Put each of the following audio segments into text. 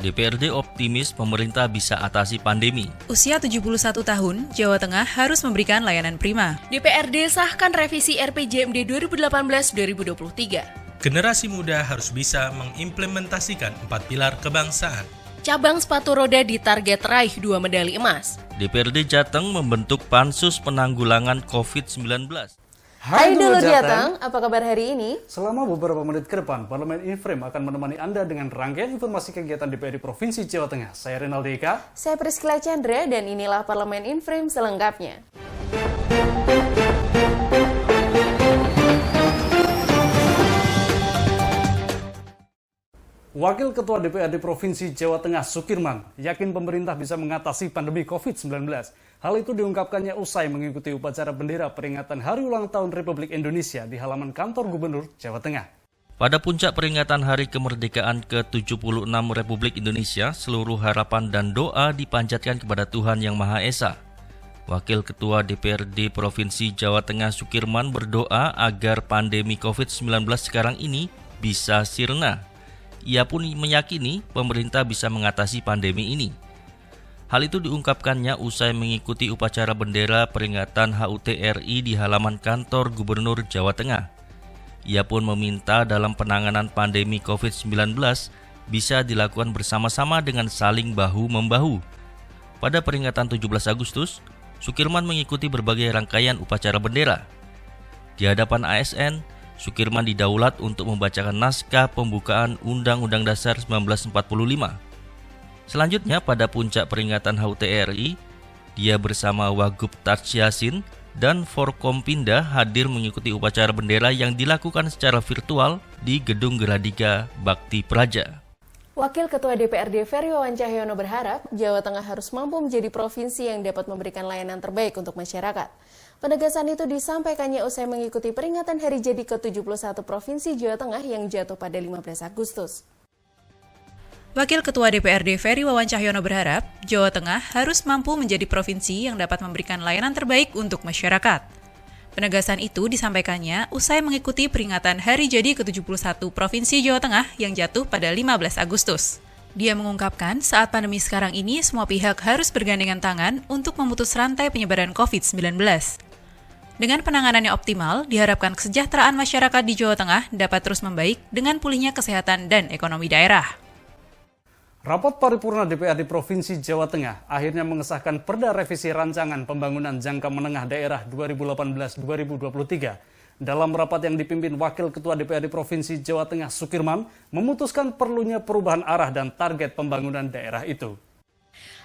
DPRD optimis pemerintah bisa atasi pandemi. Usia 71 tahun, Jawa Tengah harus memberikan layanan prima. DPRD sahkan revisi RPJMD 2018-2023. Generasi muda harus bisa mengimplementasikan 4 pilar kebangsaan. Cabang sepatu roda ditarget raih 2 medali emas. DPRD Jateng membentuk pansus penanggulangan COVID-19. Hai dulu Jateng, apa kabar hari ini? Selama beberapa menit ke depan, Parlemen Inframe akan menemani Anda dengan rangkaian informasi kegiatan DPRD Provinsi Jawa Tengah. Saya Renaldi Eka. Saya Priscila Chandra dan inilah Parlemen Inframe selengkapnya. Wakil Ketua DPRD Provinsi Jawa Tengah Sukirman yakin pemerintah bisa mengatasi pandemi COVID-19. Hal itu diungkapkannya usai mengikuti upacara bendera peringatan Hari Ulang Tahun Republik Indonesia di halaman kantor Gubernur Jawa Tengah. Pada puncak peringatan Hari Kemerdekaan ke-76 Republik Indonesia, seluruh harapan dan doa dipanjatkan kepada Tuhan Yang Maha Esa. Wakil Ketua DPRD Provinsi Jawa Tengah Sukirman berdoa agar pandemi COVID-19 sekarang ini bisa sirna. Ia pun meyakini pemerintah bisa mengatasi pandemi ini. Hal itu diungkapkannya usai mengikuti upacara bendera peringatan HUT RI di halaman kantor Gubernur Jawa Tengah. Ia pun meminta dalam penanganan pandemi COVID-19 bisa dilakukan bersama-sama dengan saling bahu-membahu. Pada peringatan 17 Agustus, Sukirman mengikuti berbagai rangkaian upacara bendera. Di hadapan ASN, Sukirman didaulat untuk membacakan naskah pembukaan Undang-Undang Dasar 1945. Selanjutnya pada puncak peringatan HUT RI, dia bersama Wagub Taj Yassin dan Forkompinda hadir mengikuti upacara bendera yang dilakukan secara virtual di Gedung Geradika Bakti Praja. Wakil Ketua DPRD Ferry Wawan Cahyono berharap Jawa Tengah harus mampu menjadi provinsi yang dapat memberikan layanan terbaik untuk masyarakat. Penegasan itu disampaikannya usai mengikuti peringatan Hari Jadi ke-71 Provinsi Jawa Tengah yang jatuh pada 15 Agustus. Wakil Ketua DPRD Ferry Wawan Cahyono berharap Jawa Tengah harus mampu menjadi provinsi yang dapat memberikan layanan terbaik untuk masyarakat. Penegasan itu disampaikannya usai mengikuti peringatan Hari Jadi ke-71 Provinsi Jawa Tengah yang jatuh pada 15 Agustus. Dia mengungkapkan saat pandemi sekarang ini semua pihak harus bergandengan tangan untuk memutus rantai penyebaran COVID-19. Dengan penanganannya optimal, diharapkan kesejahteraan masyarakat di Jawa Tengah dapat terus membaik dengan pulihnya kesehatan dan ekonomi daerah. Rapat paripurna DPRD Provinsi Jawa Tengah akhirnya mengesahkan Perda Revisi Rancangan Pembangunan Jangka Menengah Daerah 2018-2023. Dalam rapat yang dipimpin Wakil Ketua DPRD Provinsi Jawa Tengah Sukirman, memutuskan perlunya perubahan arah dan target pembangunan daerah itu.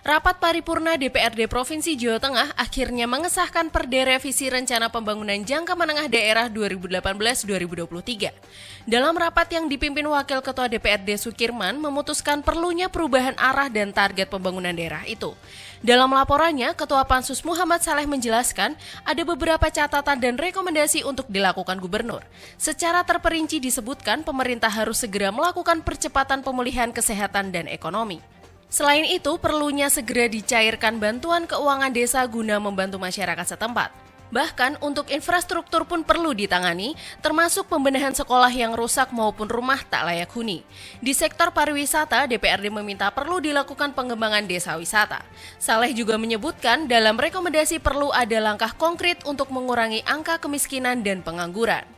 Rapat paripurna DPRD Provinsi Jawa Tengah akhirnya mengesahkan Perda Revisi Rencana Pembangunan Jangka Menengah Daerah 2018-2023. Dalam rapat yang dipimpin Wakil Ketua DPRD Sukirman memutuskan perlunya perubahan arah dan target pembangunan daerah itu. Dalam laporannya, Ketua Pansus Muhammad Saleh menjelaskan ada beberapa catatan dan rekomendasi untuk dilakukan Gubernur. Secara terperinci disebutkan pemerintah harus segera melakukan percepatan pemulihan kesehatan dan ekonomi. Selain itu, perlunya segera dicairkan bantuan keuangan desa guna membantu masyarakat setempat. Bahkan untuk infrastruktur pun perlu ditangani, termasuk pembenahan sekolah yang rusak maupun rumah tak layak huni. Di sektor pariwisata, DPRD meminta perlu dilakukan pengembangan desa wisata. Saleh juga menyebutkan dalam rekomendasi perlu ada langkah konkret untuk mengurangi angka kemiskinan dan pengangguran.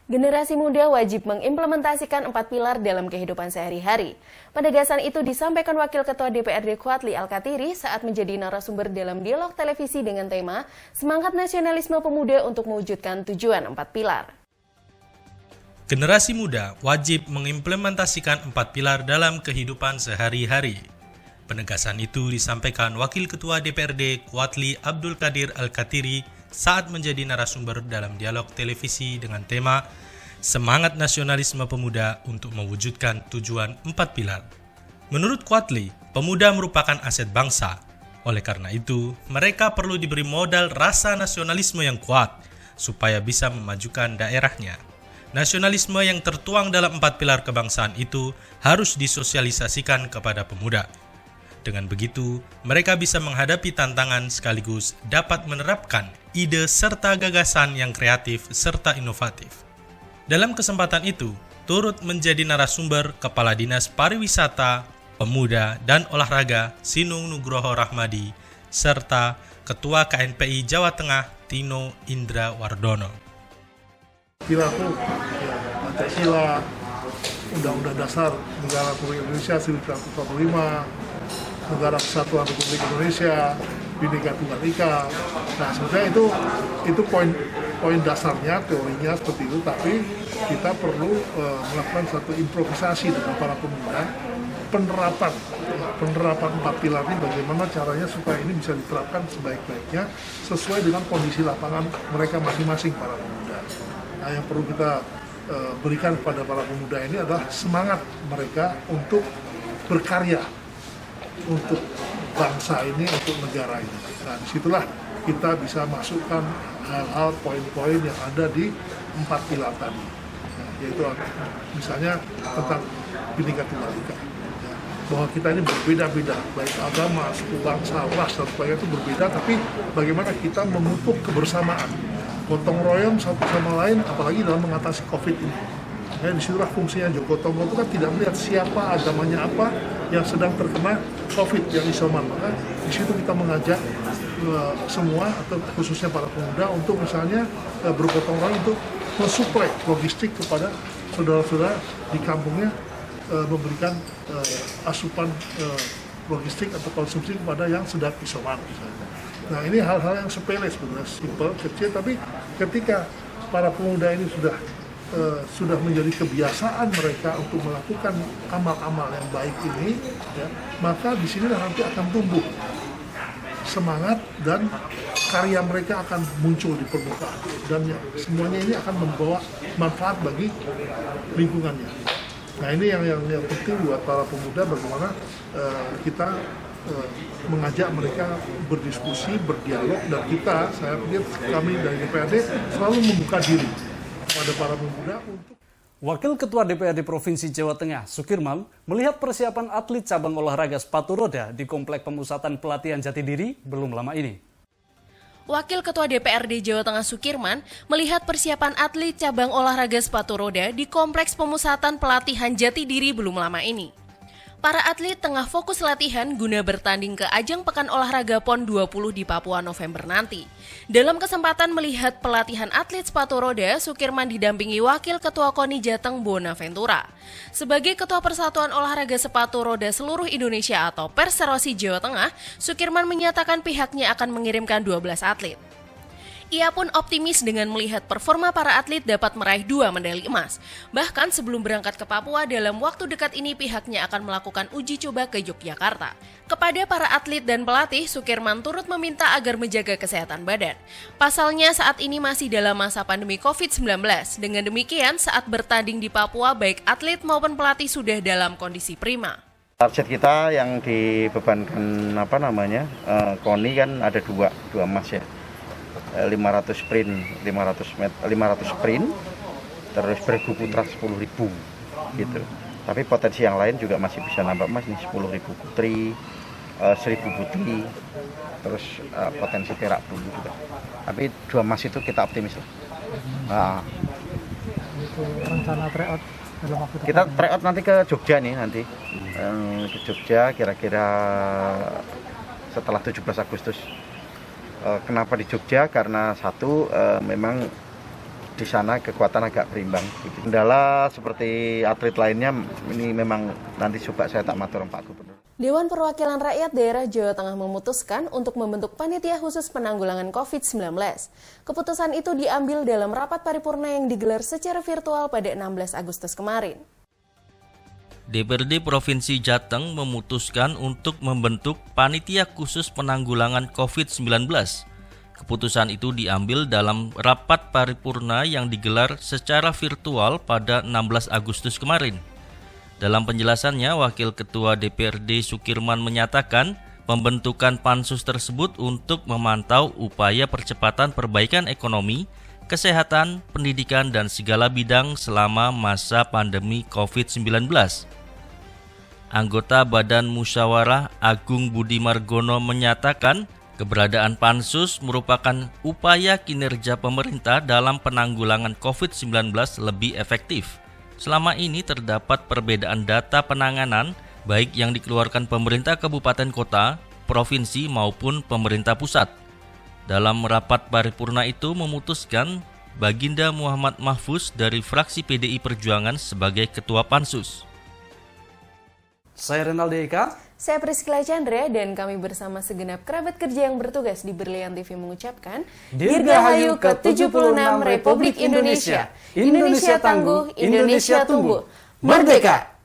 Generasi muda wajib mengimplementasikan 4 pilar dalam kehidupan sehari-hari. Penegasan itu disampaikan Wakil Ketua DPRD Quadli Al-Katiri saat menjadi narasumber dalam dialog televisi dengan tema Semangat Nasionalisme Pemuda untuk Mewujudkan Tujuan 4 Pilar. Generasi muda wajib mengimplementasikan 4 pilar dalam kehidupan sehari-hari. Penegasan itu disampaikan Wakil Ketua DPRD Quadli Abdul Qadir Al-Katiri saat menjadi narasumber dalam dialog televisi dengan tema Semangat Nasionalisme Pemuda untuk Mewujudkan Tujuan 4 Pilar. Menurut Quadli, pemuda merupakan aset bangsa. Oleh karena itu, mereka perlu diberi modal rasa nasionalisme yang kuat supaya bisa memajukan daerahnya. Nasionalisme yang tertuang dalam 4 pilar kebangsaan itu harus disosialisasikan kepada pemuda. Dengan begitu, mereka bisa menghadapi tantangan sekaligus dapat menerapkan ide serta gagasan yang kreatif serta inovatif. Dalam kesempatan itu, turut menjadi narasumber Kepala Dinas Pariwisata, Pemuda dan Olahraga Sinung Nugroho Rahmadi, serta Ketua KNPI Jawa Tengah Tino Indra Wardono. Perilaku Pancasila, Undang-Undang Dasar Negara Republik Indonesia 1945, Negara Kesatuan Republik Indonesia, Bhinneka Tunggal Ika. Nah, sebenarnya itu poin dasarnya, teorinya seperti itu, tapi kita perlu melakukan satu improvisasi dengan para pemuda, penerapan 4 pilar ini bagaimana caranya supaya ini bisa diterapkan sebaik-baiknya sesuai dengan kondisi lapangan mereka masing-masing para pemuda. Nah, yang perlu kita berikan kepada para pemuda ini adalah semangat mereka untuk berkarya untuk bangsa ini, untuk negara ini. Nah, disitulah kita bisa masukkan hal-hal, poin-poin yang ada di 4 pilar tadi. Nah, yaitu misalnya tentang Bhinneka Tunggal Ika. Ya, bahwa kita ini berbeda-beda, baik agama, suku bangsa, ras, dan sebagainya itu berbeda, tapi bagaimana kita memupuk kebersamaan, gotong royong satu sama lain, apalagi dalam mengatasi COVID ini. Ya, disitulah fungsinya gotong royong itu kan tidak melihat siapa agamanya apa yang sedang terkena COVID yang isoman. Maka di situ kita mengajak semua atau khususnya para pemuda untuk misalnya bergotong royong untuk mensuplai logistik kepada saudara-saudara di kampungnya, memberikan asupan logistik atau konsumsi kepada yang sedang isoman misalnya. Nah, ini hal-hal yang sepele sebenarnya, simpel, kecil, tapi ketika para pemuda ini sudah menjadi kebiasaan mereka untuk melakukan amal-amal yang baik ini, ya, maka di sini nanti akan tumbuh semangat dan karya mereka akan muncul di permukaan, dan semuanya ini akan membawa manfaat bagi lingkungannya. Nah, ini yang penting buat para pemuda, bagaimana kita mengajak mereka berdiskusi, berdialog, dan saya pikir kami dari DPRD selalu membuka diri kepada para pemuda untuk. Wakil Ketua DPRD Provinsi Jawa Tengah, Sukirman, melihat persiapan atlet cabang olahraga sepatu roda di Komplek Pemusatan Pelatihan Jatidiri belum lama ini. Wakil Ketua DPRD Jawa Tengah Sukirman melihat persiapan atlet cabang olahraga sepatu roda di Kompleks Pemusatan Pelatihan Jatidiri belum lama ini. Para atlet tengah fokus latihan guna bertanding ke ajang Pekan Olahraga PON 20 di Papua November nanti. Dalam kesempatan melihat pelatihan atlet sepatu roda, Sukirman didampingi Wakil Ketua KONI Jateng Bonaventura. Sebagai Ketua Persatuan Olahraga Sepatu Roda Seluruh Indonesia atau Perserosi Jawa Tengah, Sukirman menyatakan pihaknya akan mengirimkan 12 atlet. Ia pun optimis dengan melihat performa para atlet dapat meraih 2 medali emas. Bahkan sebelum berangkat ke Papua, dalam waktu dekat ini pihaknya akan melakukan uji coba ke Yogyakarta. Kepada para atlet dan pelatih, Sukirman turut meminta agar menjaga kesehatan badan. Pasalnya saat ini masih dalam masa pandemi COVID-19. Dengan demikian, saat bertanding di Papua, baik atlet maupun pelatih sudah dalam kondisi prima. Target kita yang dibebankan KONI kan ada dua emas ya. 500 sprint, 500 sprint, terus bergu putra 10.000 gitu. Tapi potensi yang lain juga masih bisa nambah emas nih, 10.000 putri, 1.000 putri, terus potensi perak dulu juga. Tapi 2 emas itu kita optimis lah. Nah, itu rencana tryout dalam waktu dekat. Kita tryout nanti ke Jogja nih nanti, ke Jogja kira-kira setelah 17 Agustus. Kenapa di Jogja? Karena satu, memang di sana kekuatan agak berimbang. Kendala seperti atlet lainnya ini memang nanti coba saya tak matur Pak Gubernur. Dewan Perwakilan Rakyat Daerah Jawa Tengah memutuskan untuk membentuk panitia khusus penanggulangan COVID-19. Keputusan itu diambil dalam rapat paripurna yang digelar secara virtual pada 16 Agustus kemarin. DPRD Provinsi Jateng memutuskan untuk membentuk Panitia Khusus Penanggulangan COVID-19. Keputusan itu diambil dalam rapat paripurna yang digelar secara virtual pada 16 Agustus kemarin. Dalam penjelasannya, Wakil Ketua DPRD Sukirman menyatakan pembentukan pansus tersebut untuk memantau upaya percepatan perbaikan ekonomi, kesehatan, pendidikan, dan segala bidang selama masa pandemi COVID-19. Anggota Badan Musyawarah Agung Budi Margono menyatakan keberadaan pansus merupakan upaya kinerja pemerintah dalam penanggulangan COVID-19 lebih efektif. Selama ini terdapat perbedaan data penanganan baik yang dikeluarkan pemerintah kabupaten kota, provinsi maupun pemerintah pusat. Dalam rapat paripurna itu memutuskan Baginda Muhammad Mahfuz dari fraksi PDI Perjuangan sebagai Ketua Pansus. Saya Renaldi Eka. Saya Priscila Chandra dan kami bersama segenap kerabat kerja yang bertugas di Berlian TV mengucapkan Dirgahayu ke-76 Republik Indonesia. Indonesia tangguh, Indonesia tumbuh. Merdeka!